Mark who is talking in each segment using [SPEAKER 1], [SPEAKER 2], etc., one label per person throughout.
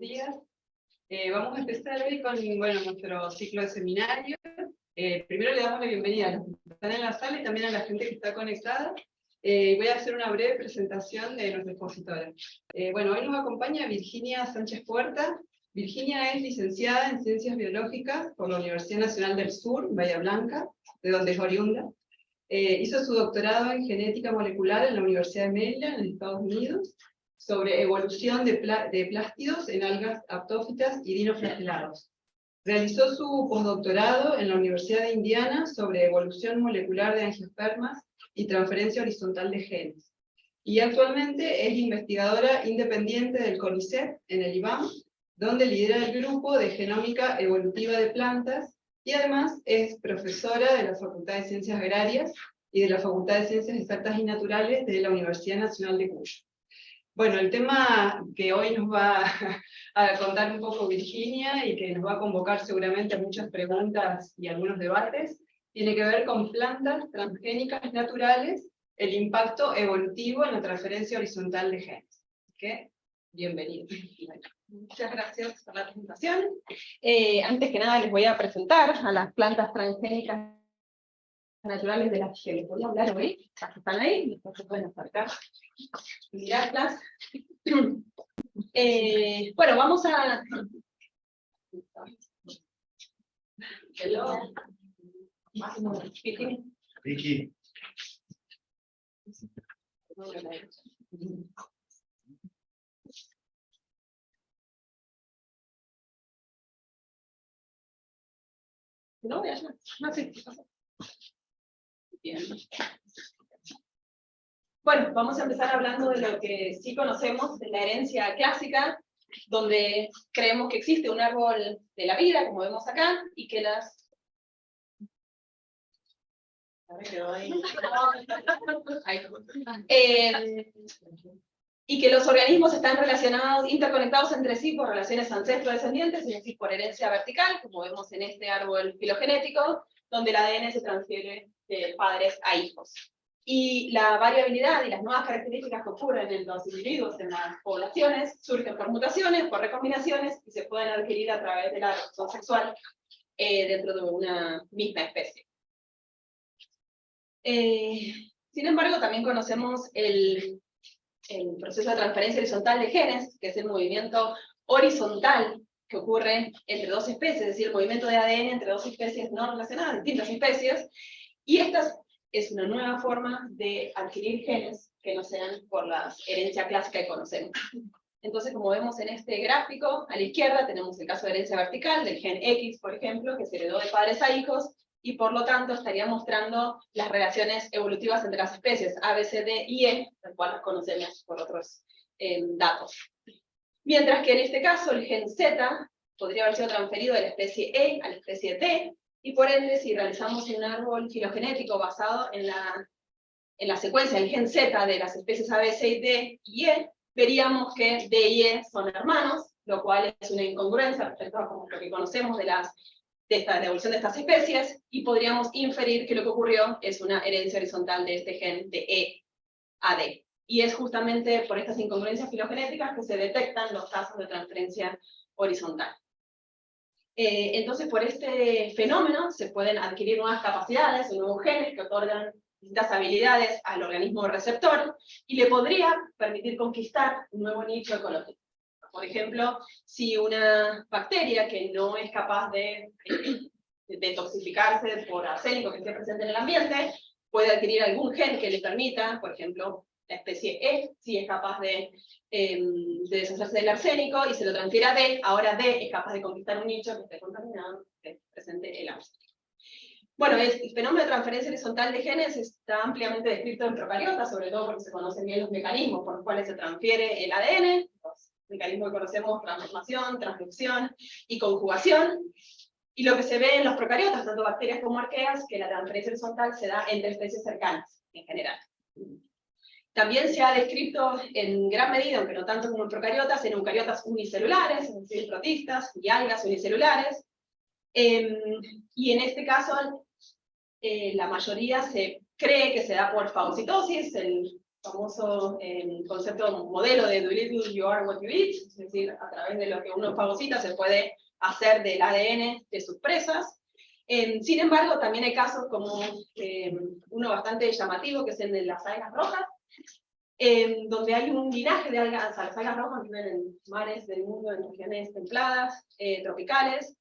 [SPEAKER 1] días. Vamos a empezar hoy con nuestro ciclo de seminarios. Primero le damos la bienvenida a los que están en la sala y también a la gente que está conectada. Voy a hacer una breve presentación de nuestra expositora. Hoy nos acompaña Virginia Sánchez Puerta. Virginia es licenciada en Ciencias Biológicas por la Universidad Nacional del Sur, Bahía Blanca, de donde es oriunda. Hizo su doctorado en Genética Molecular en la Universidad de Maryland, en Estados Unidos, sobre evolución de plástidos en algas aptófitas y dinoflagelados. Realizó su postdoctorado en la Universidad de Indiana sobre evolución molecular de angiospermas y transferencia horizontal de genes. Y actualmente es investigadora independiente del CONICET en el IBAM, donde lidera el grupo de genómica evolutiva de plantas, y además es profesora de la Facultad de Ciencias Agrarias y de la Facultad de Ciencias Exactas y Naturales de la Universidad Nacional de Cuyo. El tema que hoy nos va a contar un poco Virginia y que nos va a convocar seguramente a muchas preguntas y algunos debates, tiene que ver con plantas transgénicas naturales, el impacto evolutivo en la transferencia horizontal de genes. Así que, bienvenido.
[SPEAKER 2] Muchas gracias por la presentación. Antes que nada les voy a presentar a las plantas transgénicas naturales de las que les voy a hablar hoy. Las que están ahí, después se pueden acercar y mirarlas. Vamos a... Hello.
[SPEAKER 3] Vicky.
[SPEAKER 2] No, voy allá. No, sí. Bien. Vamos a empezar hablando de lo que sí conocemos de la herencia clásica, donde creemos que existe un árbol de la vida, como vemos acá, y que las... y que los organismos están relacionados, interconectados entre sí por relaciones ancestro-descendientes, es decir, por herencia vertical, como vemos en este árbol filogenético, donde el ADN se transfiere de padres a hijos. Y la variabilidad y las nuevas características que ocurren en los individuos, en las poblaciones, surgen por mutaciones, por recombinaciones, y se pueden adquirir a través de la reproducción sexual dentro de una misma especie. Sin embargo, también conocemos el proceso de transferencia horizontal de genes, que es el movimiento horizontal que ocurre entre dos especies, es decir, el movimiento de ADN entre dos especies no relacionadas, distintas especies, y esta es una nueva forma de adquirir genes que no sean por la herencia clásica que conocemos. Entonces, como vemos en este gráfico, a la izquierda tenemos el caso de herencia vertical, del gen X, por ejemplo, que se heredó de padres a hijos, y por lo tanto estaría mostrando las relaciones evolutivas entre las especies A, B, C, D y E, las cuales conocemos por otros datos. Mientras que en este caso el gen Z podría haber sido transferido de la especie E a la especie D, y por ende, si realizamos un árbol filogenético basado en la secuencia del gen Z de las especies A, B, C, D y E, veríamos que D y E son hermanos, lo cual es una incongruencia respecto a lo que conocemos de la evolución de estas especies, y podríamos inferir que lo que ocurrió es una herencia horizontal de este gen de E a D. Y es justamente por estas incongruencias filogenéticas que se detectan los casos de transferencia horizontal. Entonces, por este fenómeno se pueden adquirir nuevas capacidades o nuevos genes que otorgan distintas habilidades al organismo receptor y le podría permitir conquistar un nuevo nicho ecológico. Por ejemplo, si una bacteria que no es capaz de detoxificarse por arsénico que esté presente en el ambiente, puede adquirir algún gen que le permita, por ejemplo, la especie E, si es capaz de deshacerse del arsénico y se lo transfiere a D, ahora D es capaz de conquistar un nicho que esté contaminado, que esté presente el arsénico. El fenómeno de transferencia horizontal de genes está ampliamente descrito en procariotas, sobre todo porque se conocen bien los mecanismos por los cuales se transfiere el ADN, los mecanismos que conocemos: transformación, transcripción y conjugación. Y lo que se ve en los procariotas, tanto bacterias como arqueas, que la transferencia horizontal se da entre especies cercanas, en general. También se ha descrito en gran medida, aunque no tanto como en procariotas, en eucariotas unicelulares, es decir, protistas y algas unicelulares. Y en este caso, la mayoría se cree que se da por fagocitosis, el famoso concepto modelo de do little you are what you eat, es decir, a través de lo que uno fagocita se puede hacer del ADN de sus presas. Sin embargo, también hay casos como uno bastante llamativo, que es el de las algas rojas, donde hay un linaje de algas, las algas rojas viven en mares del mundo, en regiones templadas, tropicales,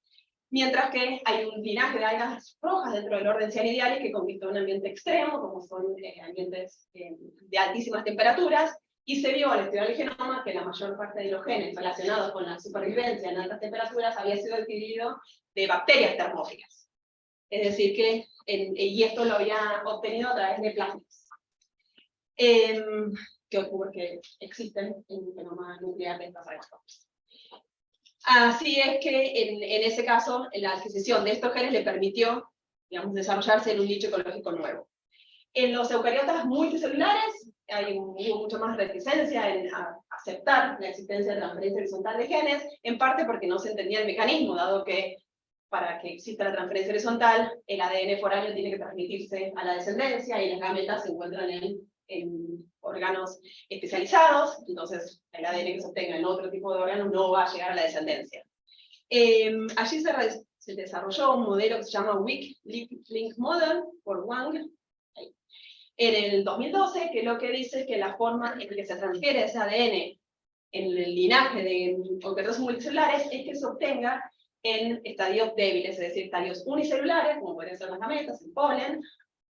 [SPEAKER 2] mientras que hay un linaje de algas rojas dentro del orden Cianidalis que conquistó un ambiente extremo, como son ambientes de altísimas temperaturas, y se vio al estudiar el genoma que la mayor parte de los genes relacionados con la supervivencia en altas temperaturas había sido adquirido de bacterias termófilas. Es decir, que, y esto lo había obtenido a través de plasmas. Que ocurre que existen en el genoma nuclear de estas algas rojas. Así es que en ese caso, la adquisición de estos genes le permitió, digamos, desarrollarse en un nicho ecológico nuevo. En los eucariotas multicelulares hubo mucho más reticencia en aceptar la existencia de transferencia horizontal de genes, en parte porque no se entendía el mecanismo, dado que para que exista la transferencia horizontal, el ADN foráneo tiene que transmitirse a la descendencia, y las gametas se encuentran en órganos especializados, entonces el ADN que se obtenga en otro tipo de órganos no va a llegar a la descendencia. Allí se desarrolló un modelo que se llama Weak Link Model, por Wang, en el 2012, que lo que dice es que la forma en que se transfiere ese ADN en el linaje de eucariotas multicelulares es que se obtenga en estadios débiles, es decir, estadios unicelulares, como pueden ser las gametas, el polen,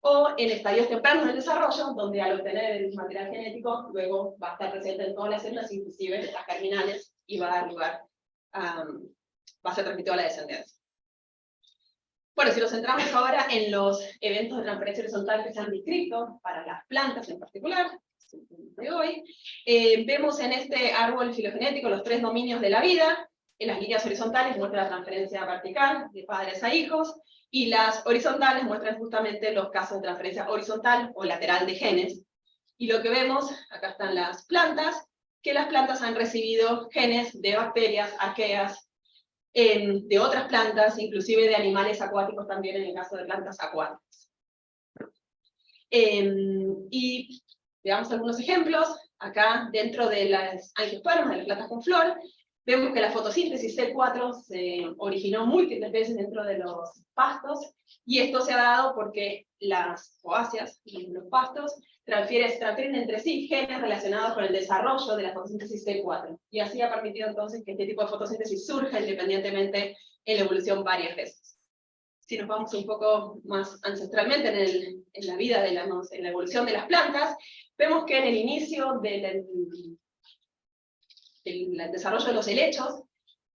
[SPEAKER 2] o en estadios tempranos del desarrollo, donde al obtener el material genético, luego va a estar presente en todas las células, inclusive las germinales, y va a dar lugar va a ser transmitido a la descendencia. Bueno, si nos centramos ahora en los eventos de transferencia horizontal que se han descrito, para las plantas en particular, de hoy, vemos en este árbol filogenético los 3 dominios de la vida. En las líneas horizontales muestra la transferencia vertical, de padres a hijos, y las horizontales muestran justamente los casos de transferencia horizontal o lateral de genes. Y lo que vemos, acá están las plantas, que las plantas han recibido genes de bacterias, arqueas, de otras plantas, inclusive de animales acuáticos también en el caso de plantas acuáticas. Y veamos algunos ejemplos. Acá dentro de las angiospermas, de las plantas con flor, vemos que la fotosíntesis C4 se originó múltiples veces dentro de los pastos, y esto se ha dado porque las foáceas y los pastos transfieren entre sí genes relacionados con el desarrollo de la fotosíntesis C4, y así ha permitido entonces que este tipo de fotosíntesis surja independientemente en la evolución varias veces. Si nos vamos un poco más ancestralmente en la vida, en la evolución de las plantas, vemos que en el inicio del desarrollo de los helechos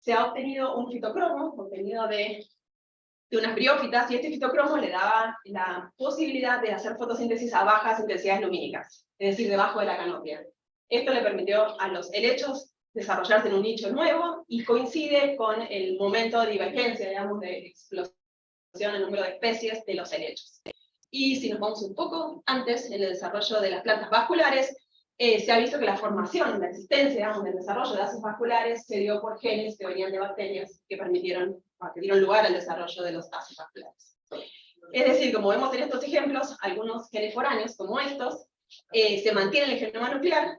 [SPEAKER 2] se ha obtenido un fitocromo, obtenido de unas briófitas, y este fitocromo le daba la posibilidad de hacer fotosíntesis a bajas intensidades lumínicas, es decir, debajo de la canopia. Esto le permitió a los helechos desarrollarse en un nicho nuevo, y coincide con el momento de divergencia, digamos, de explosión en el número de especies de los helechos. Y si nos vamos un poco antes, en el desarrollo de las plantas vasculares, se ha visto que la formación, la existencia, digamos, del desarrollo de ácidos vasculares se dio por genes que venían de bacterias que dieron lugar al desarrollo de los ácidos vasculares. Es decir, como vemos en estos ejemplos, algunos genes foráneos, como estos, se mantienen en el genoma nuclear,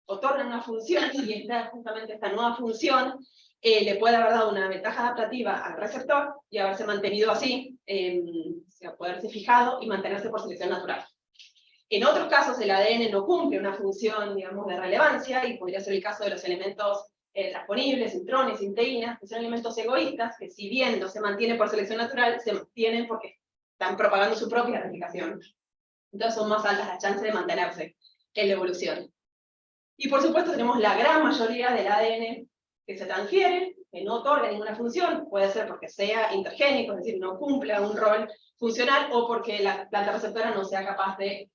[SPEAKER 2] otorgan una función, y justamente esta nueva función le puede haber dado una ventaja adaptativa al receptor, y haberse mantenido así, poderse fijado y mantenerse por selección natural. En otros casos el ADN no cumple una función, digamos, de relevancia, y podría ser el caso de los elementos transponibles, intrones, inteínas, que son elementos egoístas, que si bien no se mantienen por selección natural, se mantienen porque están propagando su propia replicación. Entonces son más altas las chances de mantenerse en la evolución. Y por supuesto tenemos la gran mayoría del ADN que se transfiere, que no otorga ninguna función, puede ser porque sea intergénico, es decir, no cumple un rol funcional, o porque la planta receptora no sea capaz de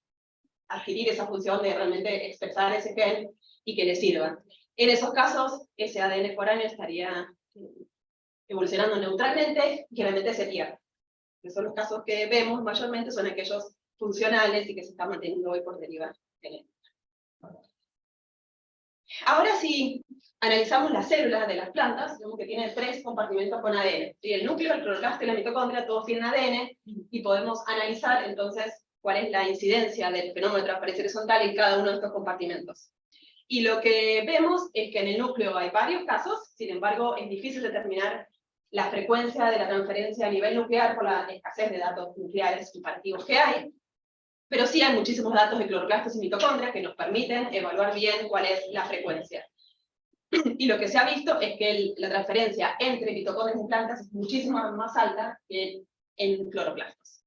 [SPEAKER 2] adquirir esa función de realmente expresar ese gen y que le sirva. En esos casos, ese ADN foráneo estaría evolucionando neutralmente, y realmente se pierde. Que son los casos que vemos mayormente, son aquellos funcionales y que se están manteniendo hoy por deriva genética. Ahora, si analizamos las células de las plantas, vemos que tienen 3 compartimentos con ADN. ¿Sí? El núcleo, el cloroplasto y la mitocondria, todos tienen ADN, y podemos analizar entonces cuál es la incidencia del fenómeno de transferencia horizontal en cada uno de estos compartimentos. Y lo que vemos es que en el núcleo hay varios casos, sin embargo es difícil determinar la frecuencia de la transferencia a nivel nuclear por la escasez de datos nucleares comparativos que hay, pero sí hay muchísimos datos de cloroplastos y mitocondrias que nos permiten evaluar bien cuál es la frecuencia. Y lo que se ha visto es que la transferencia entre mitocondrias y plantas es muchísimo más alta que en cloroplastos.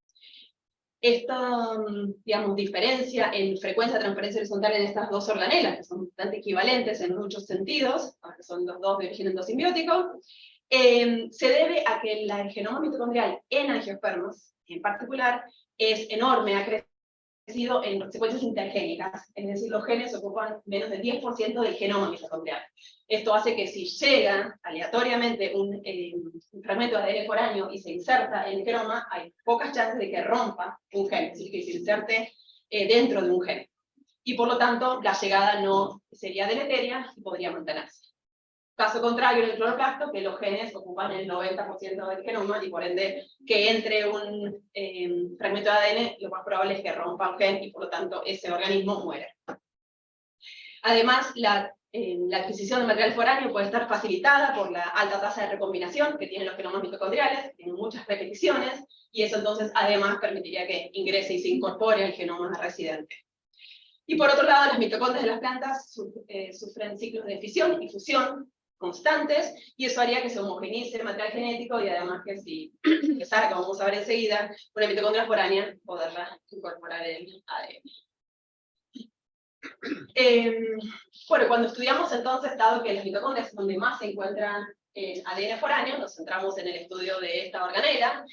[SPEAKER 2] Esta, digamos, diferencia en frecuencia de transferencia horizontal en estas dos organelas, que son bastante equivalentes en muchos sentidos, aunque son los dos de origen endosimbiótico, se debe a que el genoma mitocondrial en angiospermos, en particular, es enorme, ha crecido en secuencias intergénicas, es decir, los genes ocupan menos del 10% del genoma mitocondrial. Esto hace que si llega aleatoriamente un fragmento de ADN foráneo y se inserta en el genoma, hay pocas chances de que rompa un gen, es decir, que se inserte dentro de un gen. Y por lo tanto, la llegada no sería deleteria y podría mantenerse. Caso contrario en el cloroplasto, que los genes ocupan el 90% del genoma, y por ende, que entre un fragmento de ADN, lo más probable es que rompa un gen, y por lo tanto ese organismo muere. Además, la adquisición de material foráneo puede estar facilitada por la alta tasa de recombinación que tienen los genomas mitocondriales, tienen muchas repeticiones, y eso entonces además permitiría que ingrese y se incorpore al genoma residente. Y por otro lado, las mitocondrias de las plantas sufren ciclos de fisión y fusión constantes, y eso haría que se homogeneice el material genético, y además que si empezara, como vamos a ver enseguida, una mitocondria foránea, poderla incorporar el ADN. Bueno, cuando estudiamos entonces, dado que las mitocondrias es donde más se encuentran ADN foráneo, nos centramos en el estudio de esta organela,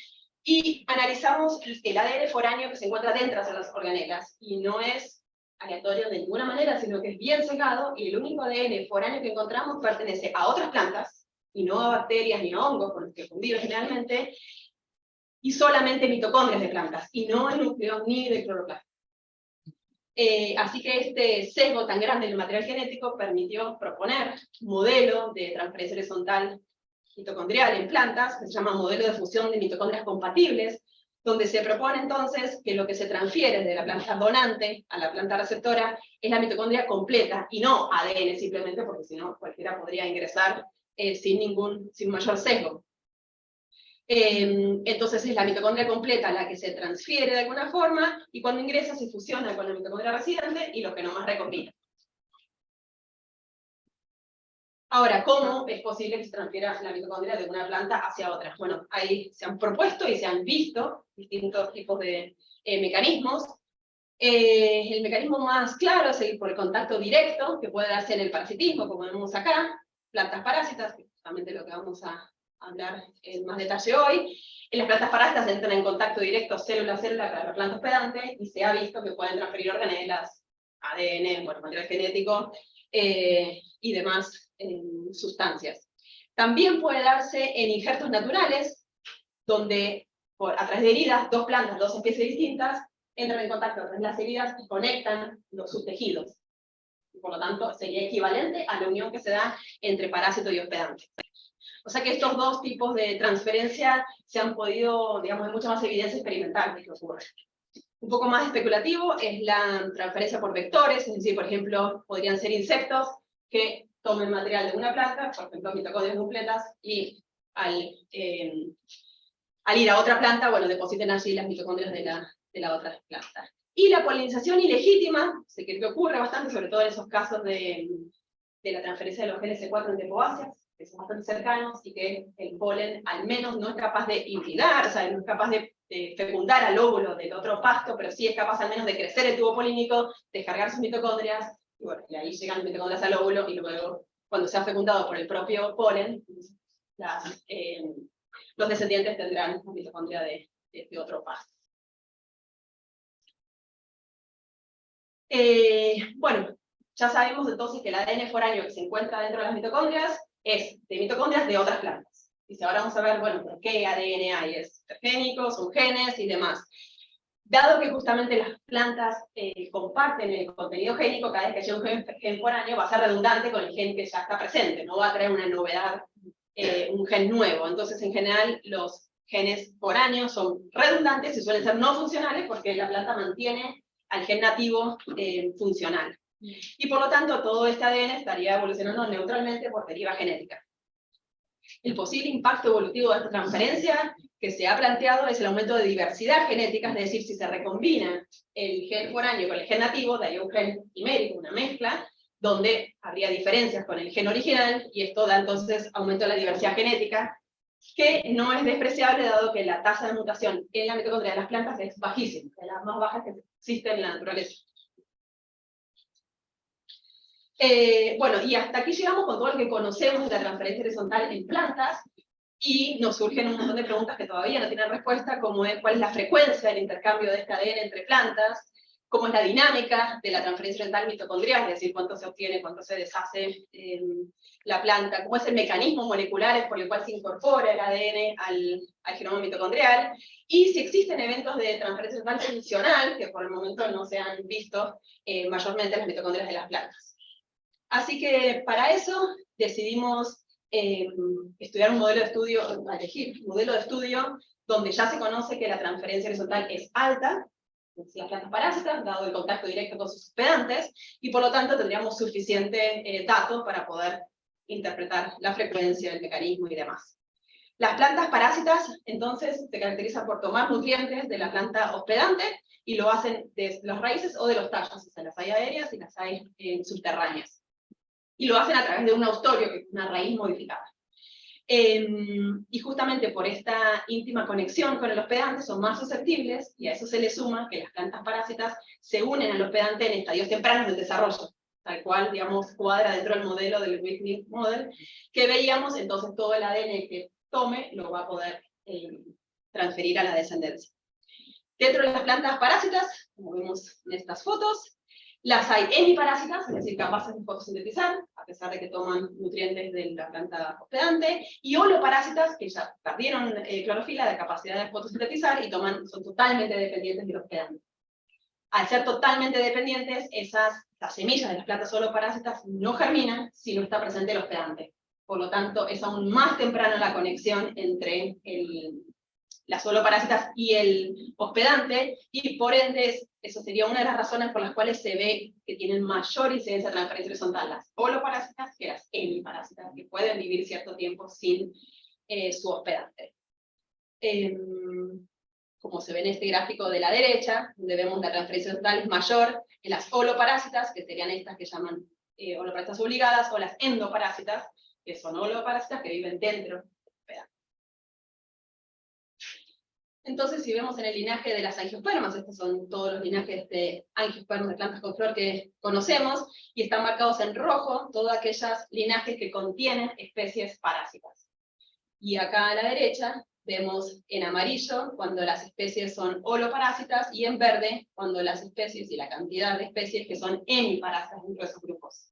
[SPEAKER 2] y analizamos el ADN foráneo que se encuentra dentro de las organelas, y no es aleatorio de ninguna manera, sino que es bien secado, y el único ADN foráneo que encontramos pertenece a otras plantas, y no a bacterias ni a hongos, con los que convive generalmente, y solamente mitocondrias de plantas, y no el núcleo ni de cloroplasto. Así que este sesgo tan grande del material genético permitió proponer un modelo de transferencia horizontal mitocondrial en plantas, que se llama modelo de fusión de mitocondrias compatibles, donde se propone entonces que lo que se transfiere de la planta donante a la planta receptora es la mitocondria completa, y no ADN simplemente, porque si no cualquiera podría ingresar sin mayor sesgo. Entonces es la mitocondria completa la que se transfiere de alguna forma, y cuando ingresa se fusiona con la mitocondria residente y los genomas recombinan. Ahora, ¿cómo es posible que se transfiera la mitocondria de una planta hacia otra? Bueno, ahí se han propuesto y se han visto distintos tipos de mecanismos. El mecanismo más claro es por el contacto directo, que puede darse en el parasitismo, como vemos acá, plantas parásitas, que es justamente lo que vamos a hablar en más detalle hoy. En las plantas parásitas entran en contacto directo célula a célula con la planta hospedante, y se ha visto que pueden transferir organelas, ADN, bueno, material genético, y demás sustancias. También puede darse en injertos naturales, donde a través de heridas, dos plantas, dos especies distintas, entran en contacto con las heridas y conectan sus tejidos. Por lo tanto, sería equivalente a la unión que se da entre parásito y hospedante. O sea que estos dos tipos de transferencia se han podido, digamos, hay mucha más evidencia experimental de que ocurre. Un poco más especulativo es la transferencia por vectores, es decir, por ejemplo, podrían ser insectos que tomen material de una planta, por ejemplo, mitocondrias completas, y al ir a otra planta, bueno, depositen allí las mitocondrias de la otra planta. Y la polinización ilegítima, sé que ocurre bastante, sobre todo en esos casos de la transferencia de los genes C4 entre poáceas, que son bastante cercanos, y que el polen al menos no es capaz de hibridar, o sea, no es capaz de fecundar al óvulo del otro pasto, pero sí es capaz al menos de crecer el tubo polínico, descargar sus mitocondrias, y bueno, y ahí llegan las mitocondrias al óvulo, y luego, cuando sea fecundado por el propio polen, los descendientes tendrán la mitocondria de otro pasto. Bueno, ya sabemos entonces que el ADN foráneo que se encuentra dentro de las mitocondrias es de mitocondrias de otras plantas. Y ahora vamos a ver, bueno, ¿por qué ADN hay? ¿Es génico, son genes y demás? Dado que justamente las plantas comparten el contenido génico, cada vez que haya un gen foráneo va a ser redundante con el gen que ya está presente, no va a traer una novedad, un gen nuevo. Entonces, en general, los genes por año son redundantes y suelen ser no funcionales porque la planta mantiene al gen nativo funcional. Y por lo tanto todo este ADN estaría evolucionando neutralmente por deriva genética. El posible impacto evolutivo de esta transferencia que se ha planteado es el aumento de diversidad genética, es decir, si se recombina el gen foráneo con el gen nativo, daría un gen quimérico, una mezcla, donde habría diferencias con el gen original, y esto da entonces aumento de la diversidad genética, que no es despreciable dado que la tasa de mutación en la mitocondria de las plantas es bajísima, de las más bajas que existen en la naturaleza. Bueno, y hasta aquí llegamos con todo lo que conocemos de la transferencia horizontal en plantas, y nos surgen un montón de preguntas que todavía no tienen respuesta, como es cuál es la frecuencia del intercambio de este ADN entre plantas, cómo es la dinámica de la transferencia horizontal mitocondrial, es decir, cuánto se obtiene, cuánto se deshace la planta, cómo es el mecanismo molecular por el cual se incorpora el ADN al genoma mitocondrial, y si existen eventos de transferencia horizontal funcional, que por el momento no se han visto mayormente en las mitocondrias de las plantas. Así que para eso decidimos estudiar un modelo de estudio, elegir un modelo de estudio donde ya se conoce que la transferencia horizontal es alta, en las plantas parásitas, dado el contacto directo con sus hospedantes, y por lo tanto tendríamos suficiente datos para poder interpretar la frecuencia, el mecanismo y demás. Las plantas parásitas, entonces, se caracterizan por tomar nutrientes de la planta hospedante, y lo hacen de las raíces o de los tallos, o sea, las hay aéreas y las hay subterráneas. Y lo hacen a través de un austorio, que es una raíz modificada. Y justamente por esta íntima conexión con el hospedante son más susceptibles, y a eso se le suma que las plantas parásitas se unen al hospedante en estadios tempranos del desarrollo, tal cual, digamos, cuadra dentro del modelo del Whitney Model, que veíamos. Entonces todo el ADN que tome lo va a poder transferir a la descendencia. Dentro de las plantas parásitas, como vemos en estas fotos, las hay hemiparásitas, es decir, capaces de fotosintetizar, a pesar de que toman nutrientes de la planta hospedante, y holoparásitas, que ya perdieron clorofila, de capacidad de fotosintetizar, y son totalmente dependientes del hospedante. Al ser totalmente dependientes, las semillas de las plantas holoparásitas no germinan si no está presente el hospedante. Por lo tanto, es aún más temprano la conexión entre las holoparásitas y el hospedante, y por ende eso sería una de las razones por las cuales se ve que tienen mayor incidencia de transferencia horizontal las holoparásitas que las hemiparásitas, que pueden vivir cierto tiempo sin su hospedante. Como se ve en este gráfico de la derecha, donde vemos la transferencia horizontal es mayor en las holoparásitas, que serían estas que llaman holoparásitas obligadas, o las endoparásitas, que son holoparásitas que viven dentro del hospedante. Entonces, si vemos en el linaje de las angiospermas, estos son todos los linajes de angiospermas de plantas con flor que conocemos, y están marcados en rojo todos aquellos linajes que contienen especies parásitas. Y acá a la derecha vemos en amarillo cuando las especies son holoparásitas, y en verde cuando las especies y la cantidad de especies que son hemiparásitas dentro de esos grupos.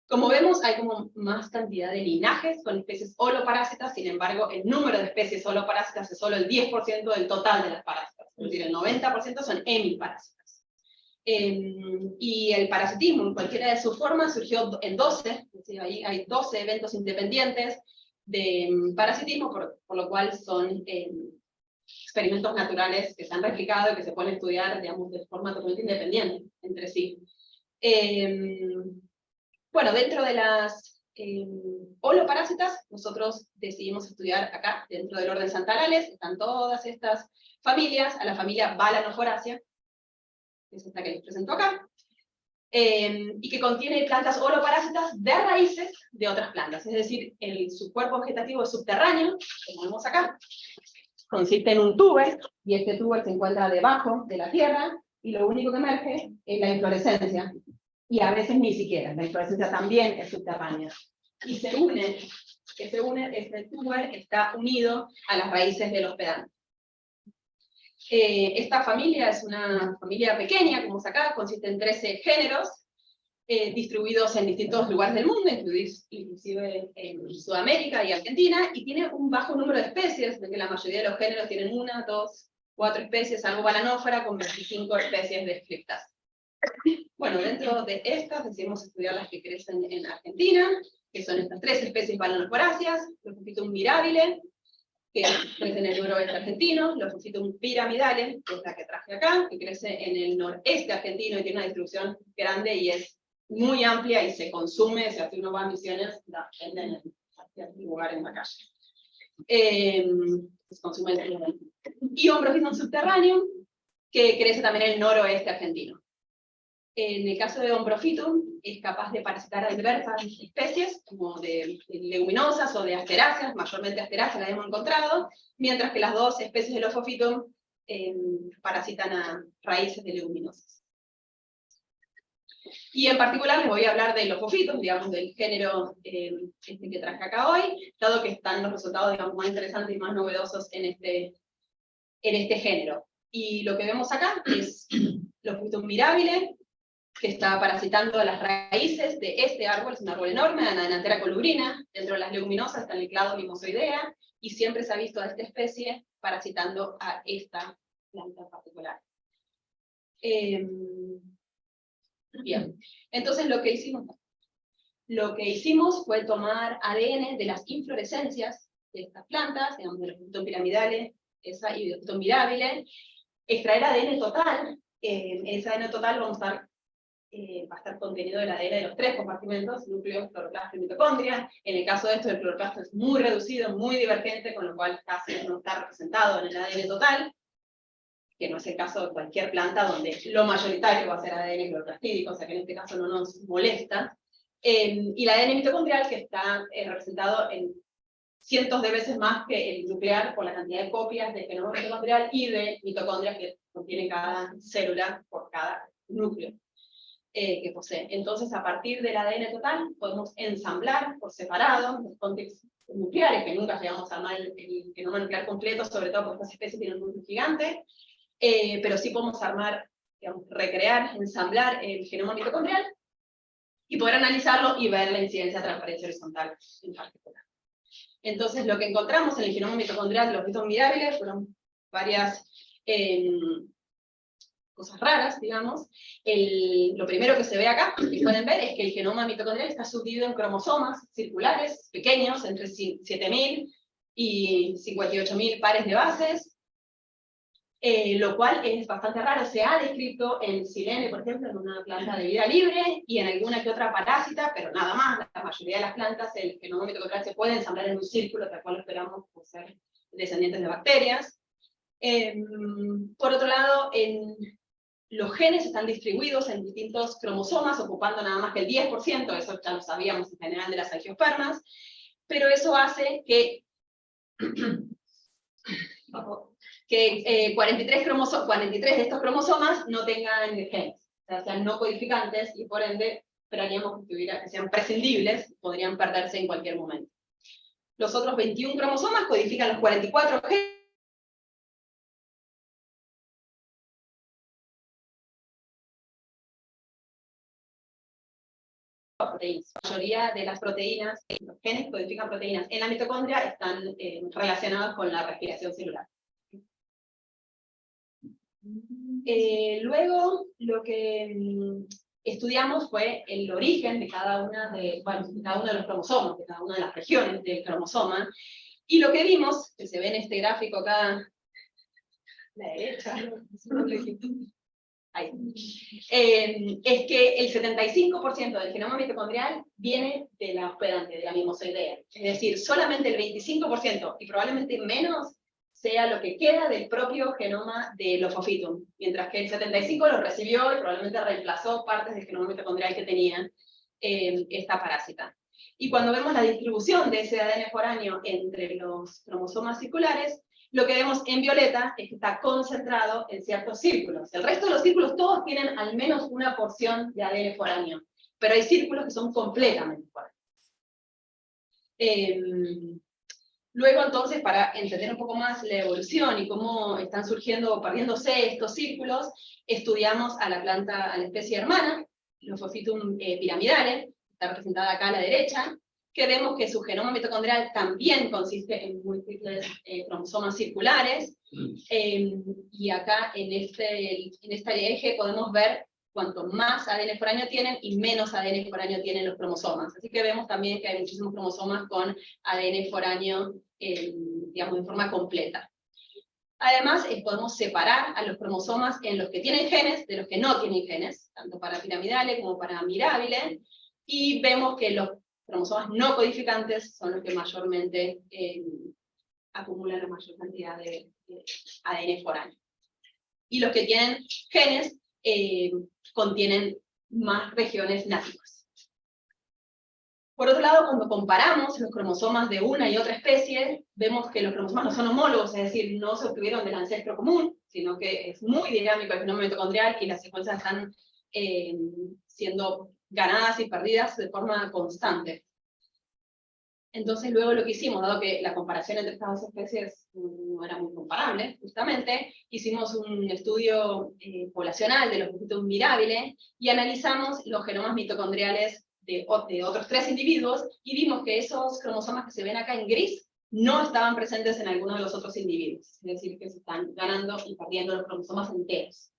[SPEAKER 2] Como vemos, hay como más cantidad de linajes con especies holoparásitas, sin embargo, el número de especies holoparásitas es solo el 10% del total de las parásitas, es decir, el 90% son hemiparásitas. Y el parasitismo, en cualquiera de sus formas, surgió en 12, es decir, ahí hay 12 eventos independientes de parasitismo, por lo cual son experimentos naturales que se han replicado y que se pueden estudiar, digamos, de forma totalmente independiente entre sí. Bueno, dentro de las holoparásitas, nosotros decidimos estudiar acá, dentro del orden Santarales, están todas estas familias, a la familia Balanophoracea, que es esta que les presento acá, y que contiene plantas holoparásitas de raíces de otras plantas, es decir, su cuerpo vegetativo es subterráneo, como vemos acá, consiste en un tuber, y este tuber se encuentra debajo de la tierra, y lo único que emerge es la inflorescencia. Y a veces ni siquiera, la inflorescencia también es subterránea. Y este tuber está unido a las raíces del hospedante. Esta familia es una familia pequeña, como es acá, consiste en 13 géneros, distribuidos en distintos lugares del mundo, inclusive en Sudamérica y Argentina, y tiene un bajo número de especies, de que la mayoría de los géneros tienen 1, 2, 4 especies, algo balanófora, con 25 especies descritas. Bueno, dentro de estas decidimos estudiar las que crecen en Argentina, que son estas 3 especies balanoforáceas, un mirabile, que crece en el noroeste argentino, Lophophytum piramidale, que es la que traje acá, que crece en el noreste argentino y tiene una distribución grande y es muy amplia y se consume, si uno va a Misiones, la venden en cualquier lugar en la calle. Se consume el y Ombrophytum subterraneum, que crece también en el noroeste argentino. En el caso de Ombrophytum, es capaz de parasitar a diversas especies, como de leguminosas o de asteráceas, mayormente asteráceas las hemos encontrado, mientras que las dos especies de Lophophhytum parasitan a raíces de leguminosas. Y en particular les voy a hablar de Lophophhytum, digamos, del género que traje acá hoy, dado que están los resultados, digamos, más interesantes y más novedosos en este género. Y lo que vemos acá es Lophophhytum mirabile, que está parasitando las raíces de este árbol, es un árbol enorme, Anadenanthera colubrina, dentro de las leguminosas está el clado mimosoidea, y siempre se ha visto a esta especie parasitando a esta planta en particular. Bien, entonces lo que hicimos fue tomar ADN de las inflorescencias de estas plantas, digamos, de Lophophhytum piramidale, esa y Lophophhytum mirabile, extraer ADN total, ese ADN total va a estar contenido el ADN de los 3 compartimentos, núcleo, cloroplasto y mitocondria. En el caso de esto, el cloroplasto es muy reducido, muy divergente, con lo cual casi no está representado en el ADN total, que no es el caso de cualquier planta donde lo mayoritario va a ser ADN cloroplastídico, o sea que en este caso no nos molesta. Y el ADN mitocondrial, que está representado en cientos de veces más que el nuclear por la cantidad de copias de genoma mitocondrial y de mitocondrias que contiene cada célula por cada núcleo que posee. Entonces, a partir del ADN total, podemos ensamblar por separado los contextos nucleares, que nunca llegamos a armar el genoma nuclear completo, sobre todo porque estas especies tienen un núcleo gigante, pero sí podemos armar, digamos, recrear, ensamblar el genoma mitocondrial y poder analizarlo y ver la incidencia de transferencia horizontal en particular. Entonces, lo que encontramos en el genoma mitocondrial de los Lophophhytum mirabile fueron varias cosas raras, digamos. Lo primero que se ve acá, que pueden ver, es que el genoma mitocondrial está subdividido en cromosomas circulares, pequeños, entre 7.000 y 58.000 pares de bases, lo cual es bastante raro. Se ha descrito en Silene, por ejemplo, en una planta de vida libre, y en alguna que otra parásita, pero nada más. La mayoría de las plantas, el genoma mitocondrial se puede ensamblar en un círculo, tal cual lo esperamos por ser descendientes de bacterias. Por otro lado, los genes están distribuidos en distintos cromosomas, ocupando nada más que el 10%, eso ya lo sabíamos en general de las angiospermas, pero eso hace que 43 de estos cromosomas no tengan genes, o sea, sean no codificantes, y por ende esperaríamos que sean prescindibles, podrían perderse en cualquier momento. Los otros 21 cromosomas codifican los 44 genes, la mayoría de las proteínas, los genes que codifican proteínas en la mitocondria están relacionados con la respiración celular. Luego, lo que estudiamos fue el origen de cada uno de los cromosomas, de cada una de las regiones del cromosoma, y lo que vimos, que se ve en este gráfico acá, a la derecha, ahí, es que el 75% del genoma mitocondrial viene de la hospedante, de la mimosoidea. Es decir, solamente el 25%, y probablemente menos, sea lo que queda del propio genoma de Lophophhytum, mientras que el 75% lo recibió y probablemente reemplazó partes del genoma mitocondrial que tenía esta parásita. Y cuando vemos la distribución de ese ADN foráneo entre los cromosomas circulares, lo que vemos en violeta es que está concentrado en ciertos círculos. El resto de los círculos todos tienen al menos una porción de ADN foráneo, pero hay círculos que son completamente foráneos. Luego, entonces, para entender un poco más la evolución y cómo están surgiendo o perdiéndose estos círculos, estudiamos a la planta, a la especie hermana, Lophophhytum piramidale, está representada acá a la derecha, que vemos que su genoma mitocondrial también consiste en múltiples cromosomas circulares, y acá en este eje podemos ver cuanto más ADN foráneo tienen y menos ADN foráneo tienen los cromosomas. Así que vemos también que hay muchísimos cromosomas con ADN foráneo, digamos, de forma completa. Además, podemos separar a los cromosomas en los que tienen genes de los que no tienen genes, tanto para piramidales como para mirabile, y vemos que los cromosomas no codificantes son los que mayormente acumulan la mayor cantidad de ADN foráneo. Y los que tienen genes contienen más regiones nativas. Por otro lado, cuando comparamos los cromosomas de una y otra especie, vemos que los cromosomas no son homólogos, es decir, no se obtuvieron del ancestro común, sino que es muy dinámico el fenómeno mitocondrial y las secuencias están siendo ganadas y perdidas de forma constante. Entonces luego lo que hicimos, dado que la comparación entre estas dos especies no era muy comparable, justamente, hicimos un estudio poblacional de los Phofitum mirabile y analizamos los genomas mitocondriales de otros 3 individuos, y vimos que esos cromosomas que se ven acá en gris no estaban presentes en alguno de los otros individuos, es decir, que se están ganando y perdiendo los cromosomas enteros.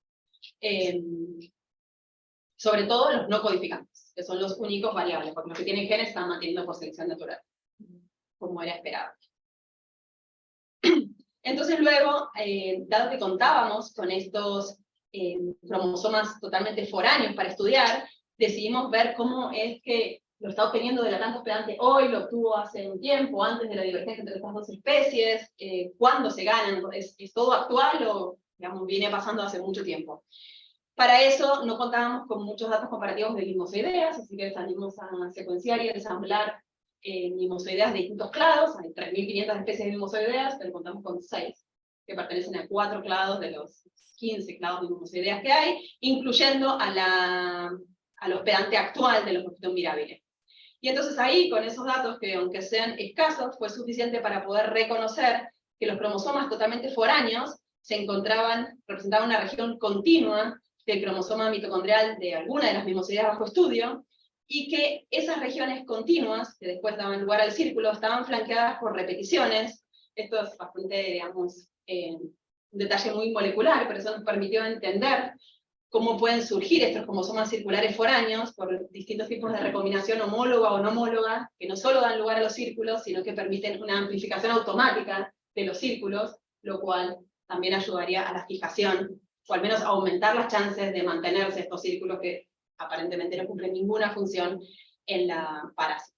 [SPEAKER 2] Sobre todo los no codificantes, que son los únicos variables, porque los que tienen genes están manteniendo por selección natural, como era esperado. Entonces luego, dado que contábamos con estos cromosomas totalmente foráneos para estudiar, decidimos ver cómo es que lo está obteniendo de la tanto hospedante hoy, lo obtuvo hace un tiempo, antes de la divergencia entre estas dos especies, cuándo se ganan, ¿es todo actual o digamos, viene pasando hace mucho tiempo? Para eso no contábamos con muchos datos comparativos de limosoideas, así que salimos a secuenciar y a ensamblar limosoideas de distintos clados. Hay 3.500 especies de limosoideas, pero contamos con 6, que pertenecen a 4 clados de los 15 clados de limosoideas que hay, incluyendo al hospedante actual de los Phofitum mirabile. Y entonces ahí, con esos datos, que aunque sean escasos, fue suficiente para poder reconocer que los cromosomas totalmente foráneos representaban una región continua del cromosoma mitocondrial de alguna de las limosoideas bajo estudio, y que esas regiones continuas, que después daban lugar al círculo, estaban flanqueadas por repeticiones. Esto es bastante, digamos, un detalle muy molecular, pero eso nos permitió entender cómo pueden surgir estos cromosomas circulares foráneos por distintos tipos de recombinación homóloga o no homóloga, que no solo dan lugar a los círculos, sino que permiten una amplificación automática de los círculos, lo cual también ayudaría a la fijación, o al menos a aumentar las chances de mantenerse estos círculos que aparentemente no cumplen ninguna función en la parásita.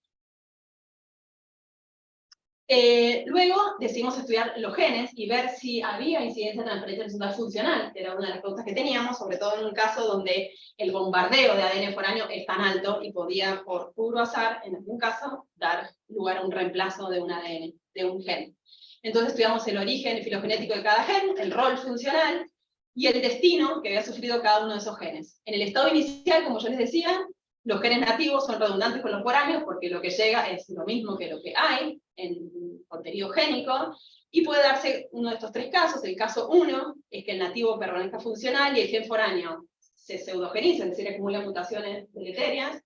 [SPEAKER 2] Luego decidimos estudiar los genes y ver si había incidencia de transferencia horizontal funcional, que era una de las preguntas que teníamos, sobre todo en un caso donde el bombardeo de ADN foráneo es tan alto y podía, por puro azar, en algún caso, dar lugar a un reemplazo de un ADN, de un gen. Entonces estudiamos el origen filogenético de cada gen, el rol funcional, y el destino que había sufrido cada uno de esos genes. En el estado inicial, como yo les decía, los genes nativos son redundantes con los foráneos, porque lo que llega es lo mismo que lo que hay en contenido génico, y puede darse uno de estos 3 casos. El caso 1 es que el nativo permanezca funcional y el gen foráneo se pseudogeniza, es decir, acumula mutaciones deleterias,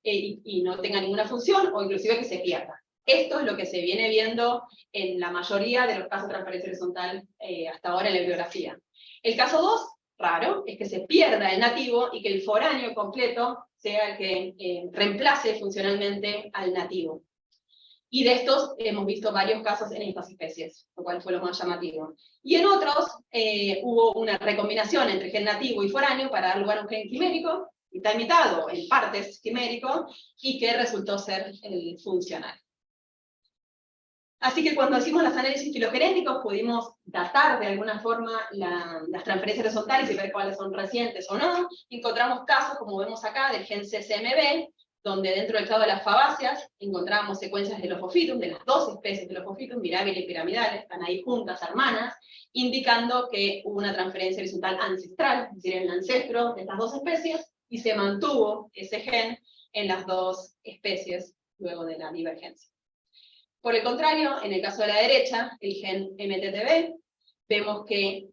[SPEAKER 2] y no tenga ninguna función, o inclusive que se pierda. Esto es lo que se viene viendo en la mayoría de los casos de transferencia horizontal hasta ahora en la bibliografía. El caso 2, raro, es que se pierda el nativo y que el foráneo completo sea el que reemplace funcionalmente al nativo. Y de estos hemos visto varios casos en estas especies, lo cual fue lo más llamativo. Y en otros hubo una recombinación entre gen nativo y foráneo para dar lugar a un gen quimérico, mitad y mitad, o en partes quimérico, y que resultó ser el funcional. Así que cuando hicimos los análisis filogenéticos pudimos datar de alguna forma las transferencias horizontales y ver cuáles son recientes o no. Encontramos casos, como vemos acá, del gen CCMB, donde dentro del clado de las fabáceas encontrábamos secuencias de los Phofitum, de las 2 especies de los Phofitum, mirabile y piramidales, están ahí juntas, hermanas, indicando que hubo una transferencia horizontal ancestral, es decir, en el ancestro de estas 2 especies, y se mantuvo ese gen en las 2 especies luego de la divergencia. Por el contrario, en el caso de la derecha, el gen MTTB, vemos que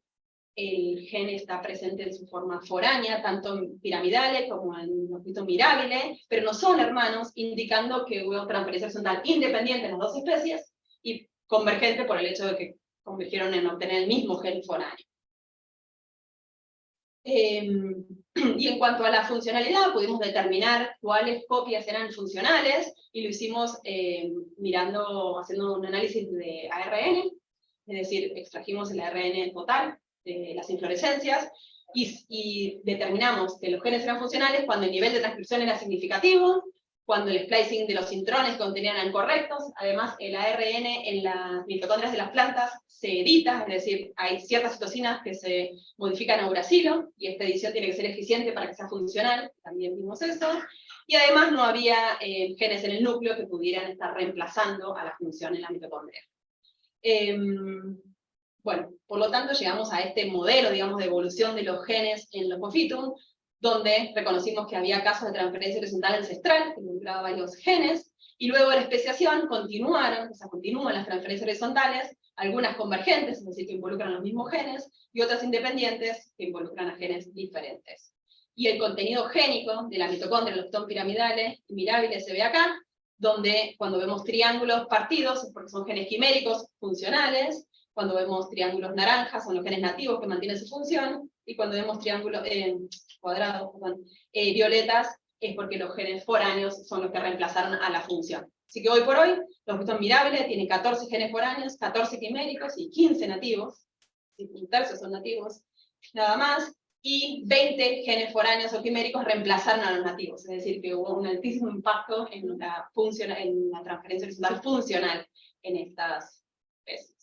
[SPEAKER 2] el gen está presente en su forma foránea, tanto en piramidales como en los Phofitum mirabile, pero no son hermanos, indicando que hubo transferencia horizontal independiente en las 2 especies y convergente por el hecho de que convergieron en obtener el mismo gen foráneo. Y en cuanto a la funcionalidad, pudimos determinar cuáles copias eran funcionales, y lo hicimos haciendo un análisis de ARN, es decir, extrajimos el ARN total de las inflorescencias, y determinamos que los genes eran funcionales cuando el nivel de transcripción era significativo, cuando el splicing de los intrones contenían eran correctos. Además, el ARN en las mitocondrias de las plantas se edita, es decir, hay ciertas citocinas que se modifican a uracilo, y esta edición tiene que ser eficiente para que sea funcional, también vimos eso. Y además no había genes en el núcleo que pudieran estar reemplazando a la función en la mitocondria. Bueno, por lo tanto llegamos a este modelo, digamos, de evolución de los genes en los Pophytum, donde reconocimos que había casos de transferencia horizontal ancestral, que involucraba varios genes, y luego de la especiación continúan las transferencias horizontales, algunas convergentes, es decir, que involucran los mismos genes, y otras independientes, que involucran a genes diferentes. Y el contenido génico de la mitocondria, los tom piramidales y mirabiles, se ve acá, donde cuando vemos triángulos partidos es porque son genes quiméricos funcionales, cuando vemos triángulos naranjas son los genes nativos que mantienen su función, y cuando vemos triángulos cuadrados, violetas, es porque los genes foráneos son los que reemplazaron a la función. Así que hoy por hoy, los Phytum mirabilis tienen 14 genes foráneos, 14 quiméricos y 15 nativos, un tercio son nativos, nada más, y 20 genes foráneos o quiméricos reemplazaron a los nativos, es decir, que hubo un altísimo impacto en la transferencia horizontal funcional en estas especies.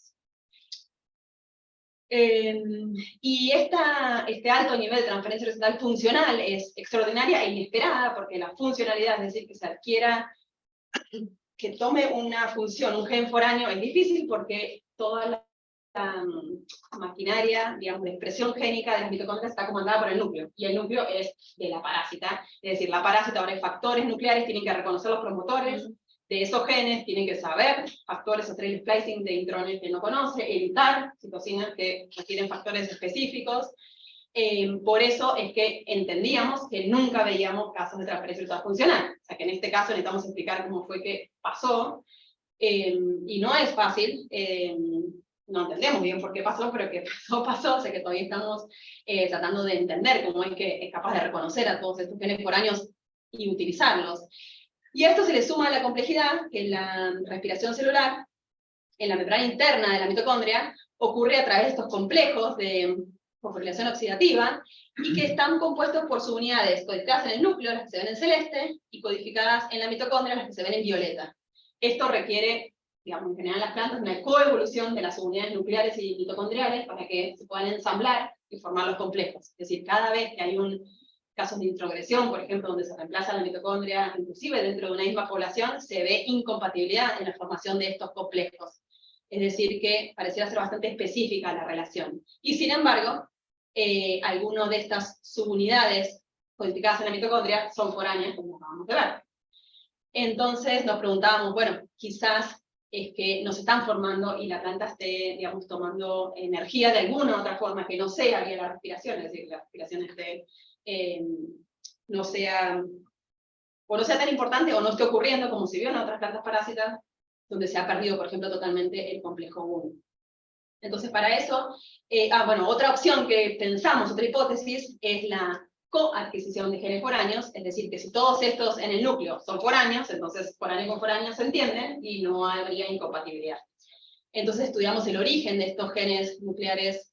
[SPEAKER 2] Y este alto nivel de transferencia horizontal funcional es extraordinaria e inesperada, porque la funcionalidad, es decir, que se adquiera, que tome una función, un gen foráneo, es difícil porque toda la maquinaria, digamos, de expresión génica de las mitocondrias está comandada por el núcleo, y el núcleo es de la parásita, es decir, la parásita ahora hay factores nucleares, tienen que reconocer los promotores de esos genes, tienen que saber factores o trail splicing de intrones que no conoce, evitar citocinas que requieren factores específicos. Por eso es que entendíamos que nunca veíamos casos de transferencia horizontal funcional, o sea que en este caso necesitamos explicar cómo fue que pasó, y no es fácil, no entendemos bien por qué pasó, pero que pasó, o sea que todavía estamos tratando de entender cómo es que es capaz de reconocer a todos estos genes foráneos y utilizarlos. Y a esto se le suma la complejidad que la respiración celular, en la membrana interna de la mitocondria, ocurre a través de estos complejos de fosforilación oxidativa, y que están compuestos por subunidades codificadas en el núcleo, las que se ven en celeste, y codificadas en la mitocondria, las que se ven en violeta. Esto requiere, digamos, en general en las plantas, una coevolución de las unidades nucleares y mitocondriales para que se puedan ensamblar y formar los complejos. Es decir, cada vez que hay casos de introgresión, por ejemplo, donde se reemplaza la mitocondria, inclusive dentro de una misma población, se ve incompatibilidad en la formación de estos complejos. Es decir, que pareciera ser bastante específica la relación. Y sin embargo, algunas de estas subunidades codificadas en la mitocondria son foráneas, como acabamos de ver. Entonces nos preguntábamos, bueno, quizás es que nos están formando y la planta esté, digamos, tomando energía de alguna otra forma que no sea vía la respiración, es decir, la respiración no sea tan importante o no esté ocurriendo como se vio en otras plantas parásitas, donde se ha perdido, por ejemplo, totalmente el complejo 1. Entonces, para eso, bueno, otra opción que pensamos, otra hipótesis, es la coadquisición de genes foráneos, es decir, que si todos estos en el núcleo son foráneos, entonces foráneo con foráneo se entienden y no habría incompatibilidad. Entonces estudiamos el origen de estos genes nucleares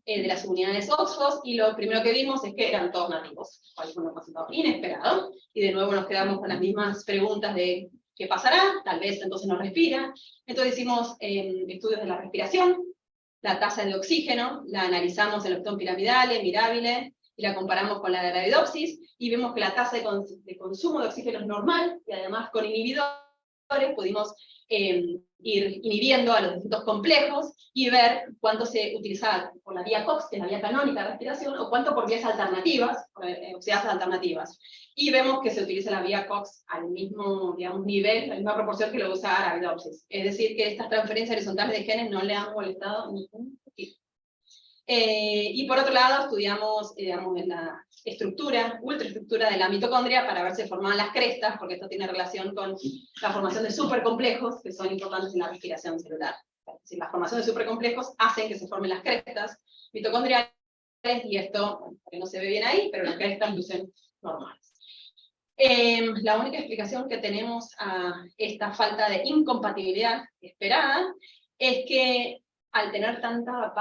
[SPEAKER 2] de las unidades OXFOS, y lo primero que vimos es que eran todos nativos, cual fue un resultado inesperado, y de nuevo nos quedamos con las mismas preguntas de ¿qué pasará? Tal vez entonces no respira. Entonces hicimos estudios de la respiración, la tasa de oxígeno, la analizamos en los tom piramidales, mirabiles, y la comparamos con la de Arabidopsis, y vemos que la tasa de consumo de oxígeno es normal, y además con inhibidores pudimos ir inhibiendo a los distintos complejos, y ver cuánto se utilizaba por la vía COX, que es la vía canónica de respiración, o cuánto por vías alternativas, oxidasas alternativas. Y vemos que se utiliza la vía COX al mismo, digamos, nivel, la misma proporción que lo usa Arabidopsis. Es decir, que estas transferencias horizontales de genes no le han molestado ni un poquito. Y por otro lado, estudiamos, digamos, la ultraestructura de la mitocondria para ver si se formaban las crestas, porque esto tiene relación con la formación de supercomplejos, que son importantes en la respiración celular. Es decir, la formación de supercomplejos hacen que se formen las crestas mitocondriales, y esto, que no se ve bien ahí, pero las crestas lucen normales. La única explicación que tenemos a esta falta de incompatibilidad esperada es que al tener tanta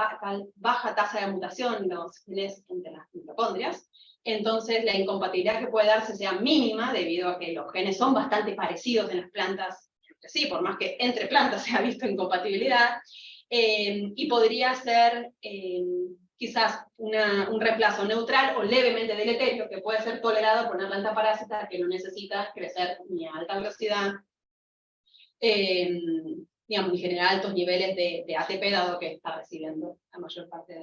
[SPEAKER 2] baja tasa de mutación los genes entre las mitocondrias, entonces la incompatibilidad que puede darse sea mínima debido a que los genes son bastante parecidos en las plantas entre sí, por más que entre plantas se ha visto incompatibilidad, y podría ser quizás un reemplazo neutral o levemente deleterio que puede ser tolerado por una planta parásita que no necesita crecer ni a alta velocidad, digamos, ni generar altos niveles de ATP, dado que está recibiendo la mayor parte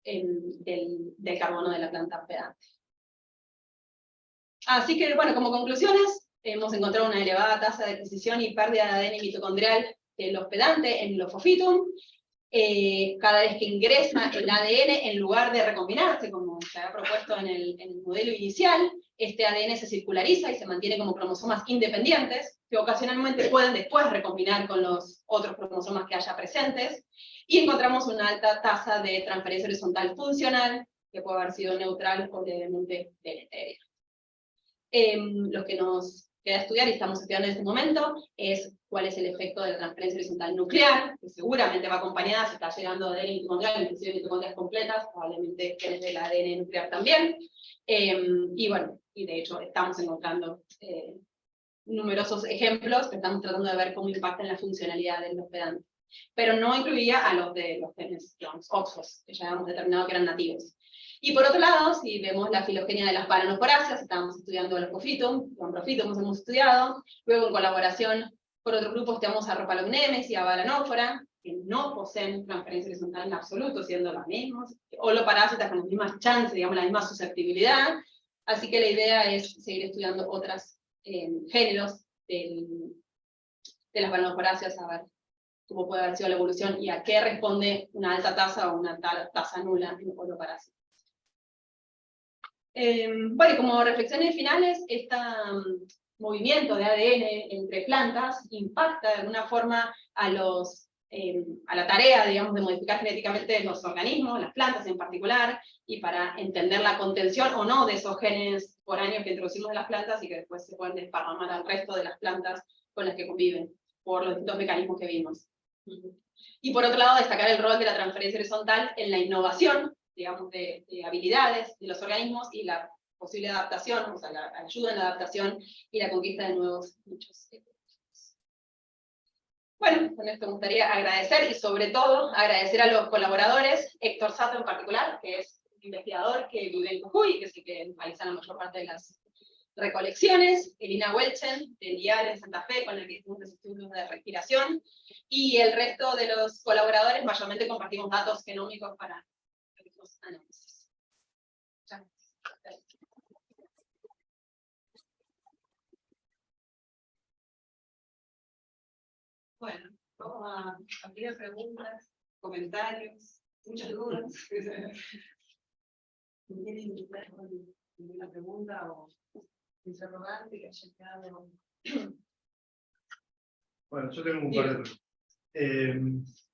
[SPEAKER 2] del carbono de la planta hospedante. Así que, bueno, como conclusiones, hemos encontrado una elevada tasa de adquisición y pérdida de ADN mitocondrial del hospedante en Lophophytum. Cada vez que ingresa el ADN, en lugar de recombinarse, como se había propuesto en el modelo inicial, este ADN se circulariza y se mantiene como cromosomas independientes, que ocasionalmente pueden después recombinar con los otros cromosomas que haya presentes, y encontramos una alta tasa de transferencia horizontal funcional, que puede haber sido neutral o levemente deleteria. Lo que nos queda estudiar, y estamos estudiando en este momento, es cuál es el efecto de la transferencia horizontal nuclear, que seguramente va acompañada, si está llegando ADN mitocondrial, inclusive mitocondrias completas, probablemente genes del ADN nuclear también. Y bueno, y de hecho estamos encontrando numerosos ejemplos que estamos tratando de ver cómo impactan la funcionalidad del hospedante. Pero no incluía a los de los genes, digamos, OXFOS, que ya habíamos determinado que eran nativos. Y por otro lado, si vemos la filogenia de las paranoporáceas, estábamos estudiando el Lophophytum, con Lophophytum hemos estudiado, luego en colaboración con otro grupo estudiamos a Rhopalognemes y a Balanófora, que no poseen transferencia horizontal en absoluto, siendo los mismos, holoparásitas con las mismas chances, digamos, la misma susceptibilidad. Así que la idea es seguir estudiando otros géneros de las paranoporáceas, a ver cómo puede haber sido la evolución y a qué responde una alta tasa o una tasa nula en holoparásitas. Bueno, y como reflexiones finales, este movimiento de ADN entre plantas impacta de alguna forma a la tarea, digamos, de modificar genéticamente los organismos, las plantas en particular, y para entender la contención o no de esos genes foráneos que introducimos en las plantas y que después se pueden desparramar al resto de las plantas con las que conviven, por los distintos mecanismos que vimos. Y por otro lado, destacar el rol de la transferencia horizontal en la innovación, digamos, de habilidades de los organismos y la posible adaptación, o sea, la ayuda en la adaptación y la conquista de nuevos nichos. Bueno, con esto me gustaría agradecer y sobre todo agradecer a los colaboradores, Héctor Sato en particular, que es un investigador que vive en Jujuy, que sí que realiza la mayor parte de las recolecciones, Elina Welchen, del IAL en Santa Fe, con el que hicimos los estudios de respiración, y el resto de los colaboradores, mayormente compartimos datos genómicos para los análisis.
[SPEAKER 1] Bueno, vamos a abrir preguntas, comentarios, muchas dudas. ¿Tienen alguna pregunta o interrogante que haya quedado?
[SPEAKER 3] Bueno, yo tengo un par de preguntas.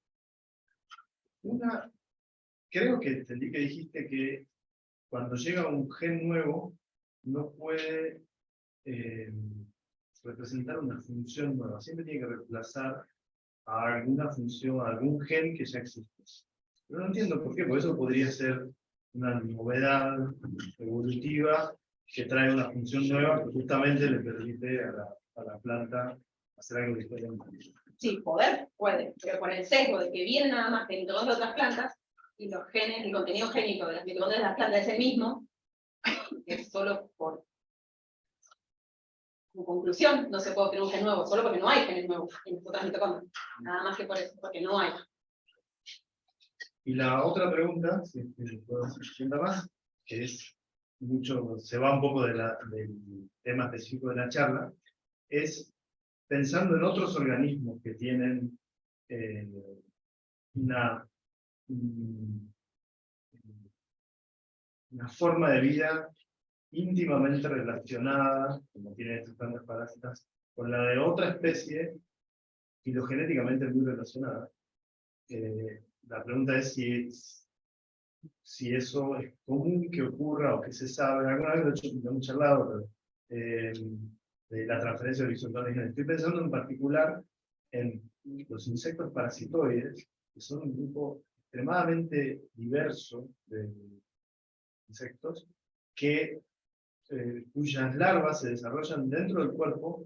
[SPEAKER 3] Una, creo que entendí que dijiste que cuando llega un gen nuevo, no puede representar una función nueva. Siempre tiene que reemplazar a alguna función, a algún gen que ya existe. Pero no entiendo por qué, porque eso podría ser una novedad evolutiva que trae una función nueva que justamente le permite a la planta hacer algo diferente.
[SPEAKER 2] Sí, puede, pero con el sesgo de que viene nada más de todas las otras plantas, y los genes, el contenido génico de las mitocondrias de las plantas es el mismo, que es solo por como conclusión, no se puede obtener un gen nuevo, solo porque no hay genes nuevos en las otras mitocondrias. Nada más que por eso, porque no hay.
[SPEAKER 3] Y la otra pregunta, si puedo hacer una más, que es mucho, se va un poco del tema específico de la charla, es pensando en otros organismos que tienen una forma de vida íntimamente relacionada, como tienen estas plantas parásitas, con la de otra especie filogenéticamente muy relacionada. La pregunta es si si eso es común que ocurra o que se sabe. Alguna vez lo hemos charlado, de la transferencia horizontal de genes. Estoy pensando en particular en los insectos parasitoides, que son un grupo extremadamente diverso de insectos, cuyas larvas se desarrollan dentro del cuerpo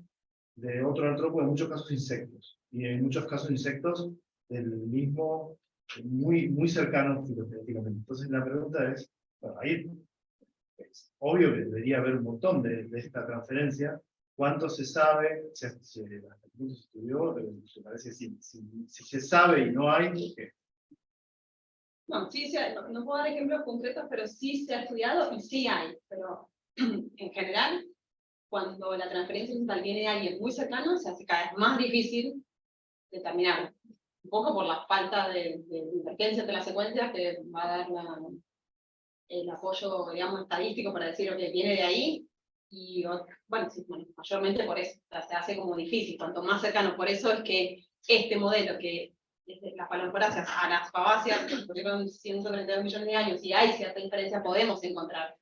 [SPEAKER 3] de otro artrópodo, en muchos casos insectos, y en muchos casos insectos del mismo, muy cercanos filogenéticamente. Entonces la pregunta es, bueno, ahí es obvio que debería haber un montón de esta transferencia. ¿Cuánto se sabe? Hasta qué punto se estudió, me parece que si se sabe y no hay, ¿por qué?
[SPEAKER 2] No, sí, no puedo dar ejemplos concretos, pero sí se ha estudiado y sí hay. Pero en general, cuando la transferencia horizontal viene de alguien muy cercano, se hace cada vez más difícil determinarlo. Un poco por la falta de divergencia entre las secuencias que va a dar el apoyo, digamos, estadístico para decir que viene de ahí. Y bueno, sí, mayormente por eso. O sea, se hace como difícil, cuanto más cercano. Por eso es que este modelo que desde las palmaporáceas a las fabáceas, que tuvieron 132 millones de años, y hay cierta diferencia, podemos encontrar.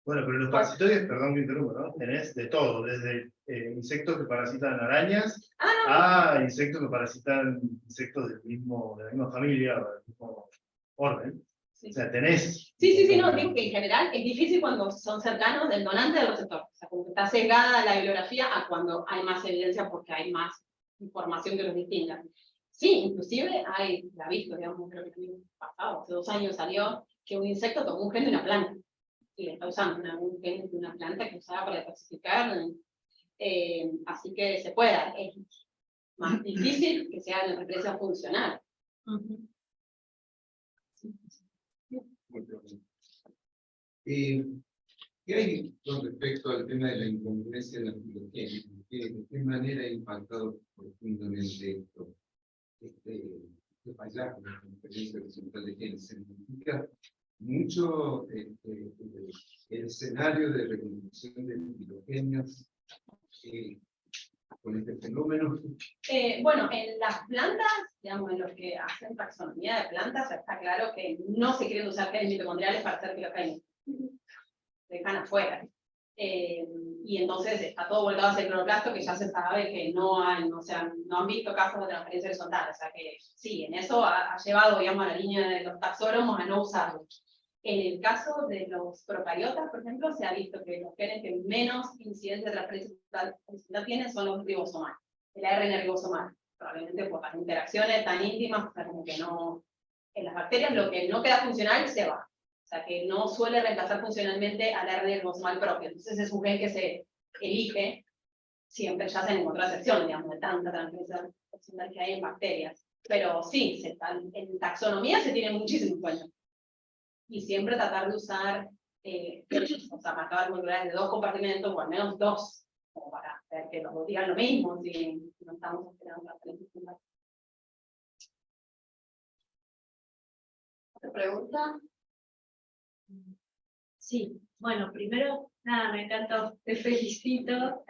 [SPEAKER 3] Bueno, pero los parasitoides, perdón que interrumpa, ¿no? Tenés de todo, desde insectos que parasitan arañas, a insectos que parasitan insectos de la misma familia, o del mismo orden. Sí. O sea, tenés...
[SPEAKER 2] Sí, no, digo que en general es difícil cuando son cercanos del donante del receptor. O sea, como que está sesgada la bibliografía a cuando hay más evidencia porque hay más información que los distinga. Sí, inclusive hay, la visto, digamos, creo que el año pasado, hace 2 años salió que un insecto tomó un gen de una planta y le está usando un gen de una planta que usaba para detoxificar. Así que se puede, es más difícil que sea una referencia funcional.
[SPEAKER 4] ¿Qué hay con respecto al tema de la incongruencia de la filogenia? ¿De qué manera ha impactado profundamente esto? Este hallazgo de la conferencia horizontal de genes significa mucho el escenario de reconstrucción de filogenias con este fenómeno.
[SPEAKER 2] Bueno, en las plantas, digamos, en los que hacen taxonomía de plantas, está claro que no se quieren usar genes mitocondriales para hacer filogenia. Se dejan afuera. Y entonces está todo volcado hacia el cloroplasto, que ya se sabe que no han visto casos de transferencia horizontal. O sea que sí, en eso ha llevado, digamos, a la línea de los taxónomos a no usarlo. En el caso de los procariotas, por ejemplo, se ha visto que los genes que menos incidencia de transferencia horizontal tienen son los ribosomales, el ARN ribosomal, probablemente por las interacciones tan íntimas, o sea, como que no, en las bacterias lo que no queda funcional se va. O sea, que no suele reemplazar funcionalmente al ARN ribosomal propio. Entonces es un gen que se elige siempre, ya se encontró excepciones, digamos, de tanta transferencia horizontal que hay en bacterias. Pero sí, en taxonomía se tiene muchísimo en cuenta. Y siempre tratar de usar marcadores moleculares de 2 compartimentos, o al menos 2, como para ver que los dos digan lo mismo, si no estamos esperando la diferencia. ¿Otra pregunta?
[SPEAKER 5] Sí, bueno, primero, nada, me encantó, te felicito.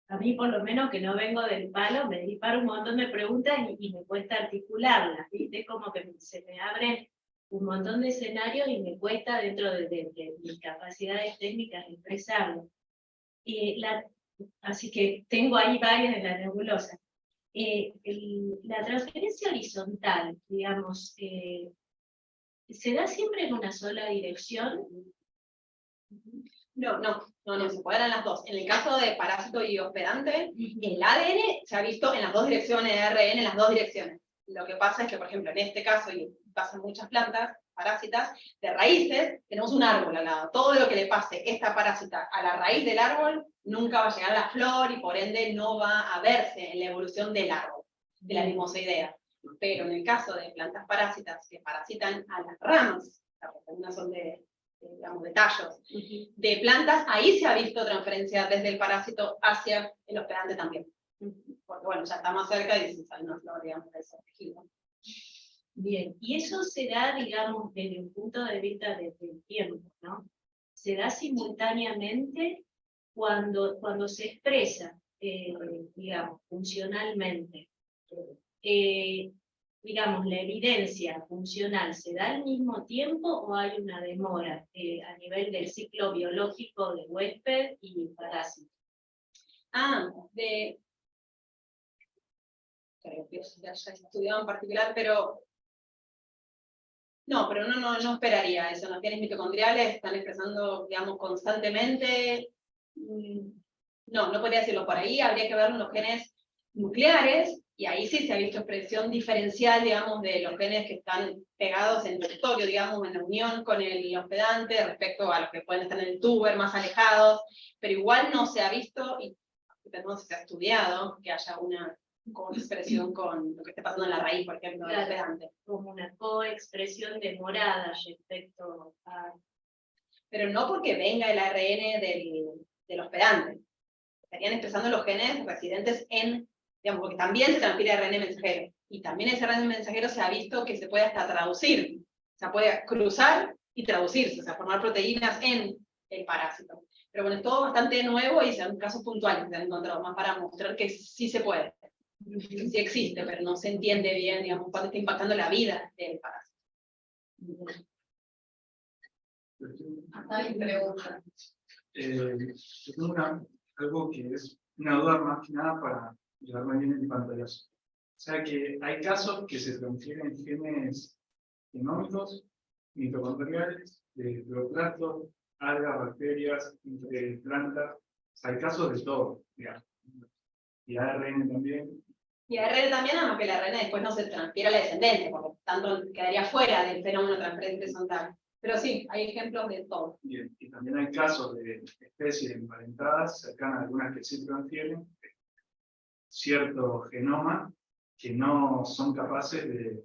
[SPEAKER 5] A mí, por lo menos, que no vengo del palo, me disparo un montón de preguntas y me cuesta articularlas, ¿viste? Como que se me abren un montón de escenarios y me cuesta, dentro de mis capacidades técnicas, expresarlo. Así que tengo ahí varias en la nebulosa. La transferencia horizontal, digamos, ¿se da siempre en una sola dirección?
[SPEAKER 2] No, se puede dar en las dos. En el caso de parásito y hospedante, el ADN se ha visto en las dos direcciones, el ARN en las dos direcciones. Lo que pasa es que, por ejemplo, en este caso, y pasa en muchas plantas parásitas, de raíces, tenemos un árbol al lado. Todo lo que le pase esta parásita a la raíz del árbol, nunca va a llegar a la flor y por ende no va a verse en la evolución del árbol, de la mimosidea. Pero en el caso de plantas parásitas que parasitan a las ramas, algunas son digamos, de tallos, de plantas, ahí se ha visto transferencia desde el parásito hacia el hospedante también. Porque bueno, ya está más cerca y se sale una flor, digamos, de ese tejido.
[SPEAKER 5] Bien, y eso se da, digamos, desde un punto de vista del tiempo, ¿no? Se da simultáneamente cuando se expresa, digamos, funcionalmente. digamos, la evidencia funcional se da al mismo tiempo o hay una demora a nivel del ciclo biológico de huésped y parásito?
[SPEAKER 2] Creo que ya haya estudiado en particular, pero no, pero no esperaría eso. Los genes mitocondriales están expresando, digamos, constantemente. No podría decirlo por ahí, habría que ver los genes nucleares, y ahí sí se ha visto expresión diferencial, digamos, de los genes que están pegados en el territorio, digamos, en la unión con el hospedante, respecto a los que pueden estar en el tuber, más alejados, pero igual no se ha visto, y no se ha estudiado, que haya una coexpresión con lo que esté pasando en la raíz, por ejemplo, del hospedante.
[SPEAKER 5] Como una coexpresión demorada respecto a...
[SPEAKER 2] Pero no porque venga el ARN del hospedante. Estarían expresando los genes residentes en, digamos, porque también se transfiere ARN mensajero. Y también ese ARN mensajero se ha visto que se puede hasta traducir. O sea, puede cruzar y traducirse, o sea, formar proteínas en el parásito. Pero bueno, es todo bastante nuevo y son casos puntuales que se han encontrado, más para mostrar que sí se puede. Que sí existe, pero no se entiende bien, digamos, cuándo está impactando la vida del parásito.
[SPEAKER 6] Acá hay preguntas.
[SPEAKER 7] Yo tengo algo que es una duda más que nada para llevarme bien en pantallazo. O sea que hay casos que se transfieren genes genómicos, mitocondriales, de cloroplastos, algas, bacterias, entre plantas. O sea, hay casos de todo, digamos. Y ARN también.
[SPEAKER 2] Y ARN también, aunque el ARN después no se transfiere a la descendencia, porque tanto quedaría fuera del fenómeno de transferencia horizontal. Pero sí, hay ejemplos de todo.
[SPEAKER 7] Bien, y también hay casos de especies emparentadas, cercanas a algunas que sí transfieren cierto genoma que no son capaces de...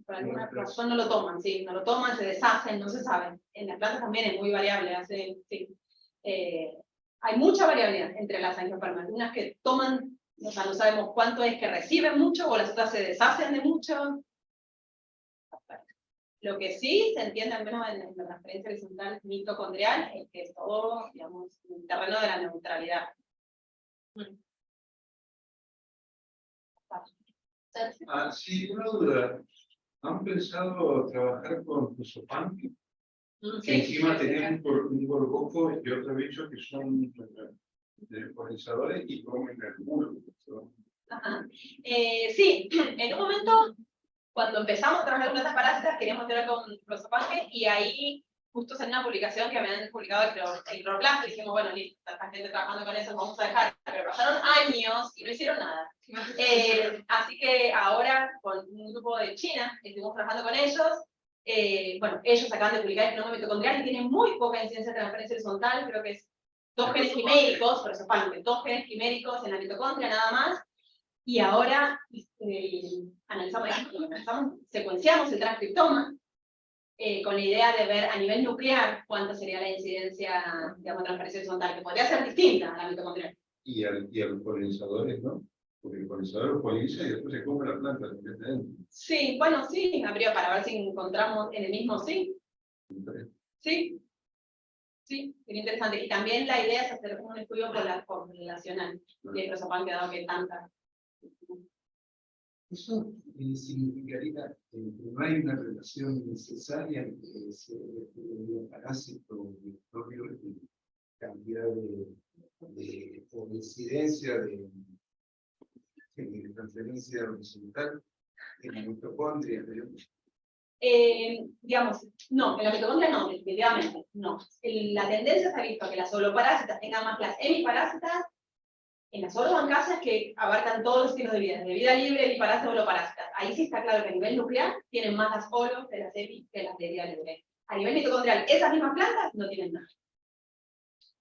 [SPEAKER 2] Por alguna razón no lo toman, sí, no lo toman, se deshacen, no se sabe. En las plantas también es muy variable, sí. Hay mucha variabilidad entre las angiospermas. Unas que toman, o sea, no sabemos cuánto es que reciben mucho, o las otras se deshacen de mucho. Lo que sí se entiende, al menos en la transferencia horizontal mitocondrial, es que es todo, digamos, el terreno de la neutralidad.
[SPEAKER 4] Sí, una duda. ¿Han pensado trabajar con Fusopan? Que encima tenían un gorgojo y otro bicho que son polinizadores y comen mercurio.
[SPEAKER 2] Sí, en un momento, cuando empezamos a trabajar con plantas parásitas, queríamos hacer con Fusopan, y ahí justo salió una publicación que habían publicado el cloroplasto, y dijimos, bueno, listo, está gente trabajando con eso, vamos a dejar. Pero pasaron años y no hicieron nada. Así que ahora, con un grupo de China, estuvimos trabajando con ellos. Bueno, ellos acaban de publicar el genoma mitocondrial y tienen muy poca incidencia de transferencia horizontal, creo que es 2 genes quiméricos, por eso faltan 2 genes quiméricos en la mitocondria nada más. Y ahora secuenciamos el transcriptoma con la idea de ver a nivel nuclear cuánto sería la incidencia, digamos, de transferencia horizontal, que podría ser distinta a la mitocondrial.
[SPEAKER 4] Y a los polinizadores, ¿no? Porque el polinizador lo poliniza y después se come la planta.
[SPEAKER 2] Sí, bueno, sí, habría para ver si encontramos en el mismo, sí. Sí, sería interesante. Y también la idea es hacer un estudio correlacional. Y el Fusopan quedado que tanta.
[SPEAKER 4] Eso significaría que no hay una relación necesaria entre el parásito microbio y cantidad o incidencia de transferencia horizontal en la mitocondria.
[SPEAKER 2] Digamos, no, en la mitocondria no, definitivamente, no. La tendencia se ha visto a que las holoparásitas tengan más las hemiparásitas en las holobancáceas, que abarcan todos los estilos de vida libre, hemiparásitas, holoparásitas. Ahí sí está claro que a nivel nuclear tienen más las holos de las hemi que las de vida libre. A nivel mitocondrial, esas mismas plantas no tienen nada.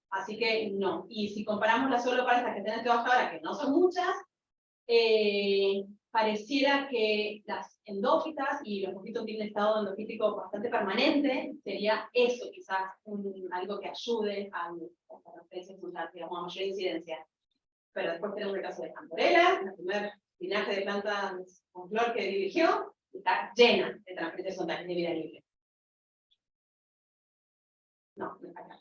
[SPEAKER 2] Así que no. Y si comparamos las holoparásitas que tienen hasta ahora, que no son muchas, pareciera que las endófitas y los mosquitos tienen estado endofítico bastante permanente, sería eso quizás algo que ayude a la transferencia horizontal, digamos, a mayor incidencia. Pero después tenemos el caso de Cantorella, el primer linaje de plantas con flor que dirigió, está llena de transferencia horizontal de vida libre. No está acá.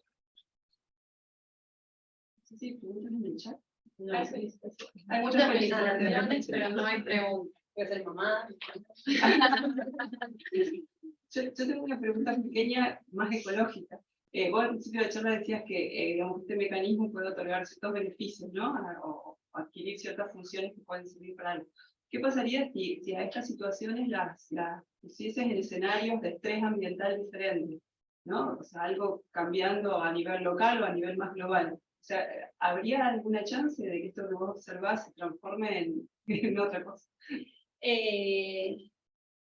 [SPEAKER 1] Sí, preguntas en el chat.
[SPEAKER 2] No,
[SPEAKER 6] Hay muchas preguntas, pero no hay preguntas.
[SPEAKER 2] Voy a ser mamá.
[SPEAKER 1] Yo tengo una pregunta pequeña, más ecológica. Vos al principio de la charla decías que digamos, este mecanismo puede otorgar ciertos beneficios, ¿no? O adquirir ciertas funciones que pueden servir para algo. ¿Qué pasaría si a estas situaciones las pusieses en escenarios de estrés ambiental diferentes? ¿No? O sea, algo cambiando a nivel local o a nivel más global. O sea, ¿habría alguna chance de que esto que vos observás se transforme en otra cosa?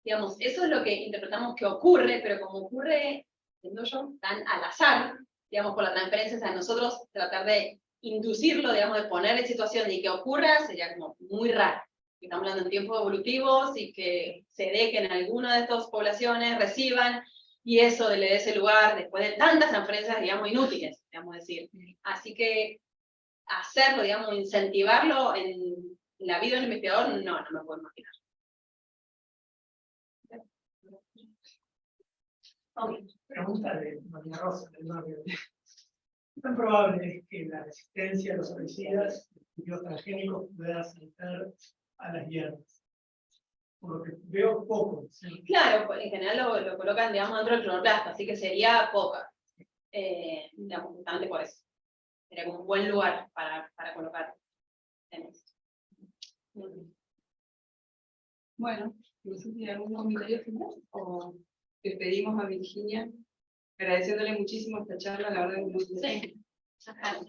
[SPEAKER 2] Digamos, eso es lo que interpretamos que ocurre, pero como ocurre, entiendo yo, tan al azar, digamos, por la transferencia, o sea, nosotros tratar de inducirlo, digamos, de poner en situación y que ocurra, sería como muy raro. Estamos hablando en tiempos evolutivos y que se dé que en alguna de estas poblaciones reciban, y eso le dé ese lugar después de tantas transferencias, digamos, inútiles, digamos decir. Así que hacerlo, digamos, incentivarlo en la vida del investigador, no me puedo imaginar.
[SPEAKER 6] Pregunta de María Rosa, del barrio. ¿Qué tan probable es que la resistencia a los herbicidas y los transgénicos pueda saltar a las hierbas? Por lo que veo poco. ¿Sí?
[SPEAKER 2] Claro, pues, en general lo colocan, digamos, dentro del cloroplasto, así que sería poca. Digamos, justamente por eso. Sería como un buen lugar para colocar en esto.
[SPEAKER 1] Bueno, no sé si hay algún comentario final o despedimos a Virginia, agradeciéndole muchísimo esta charla, la verdad que no sé.
[SPEAKER 2] Sí. Ajá,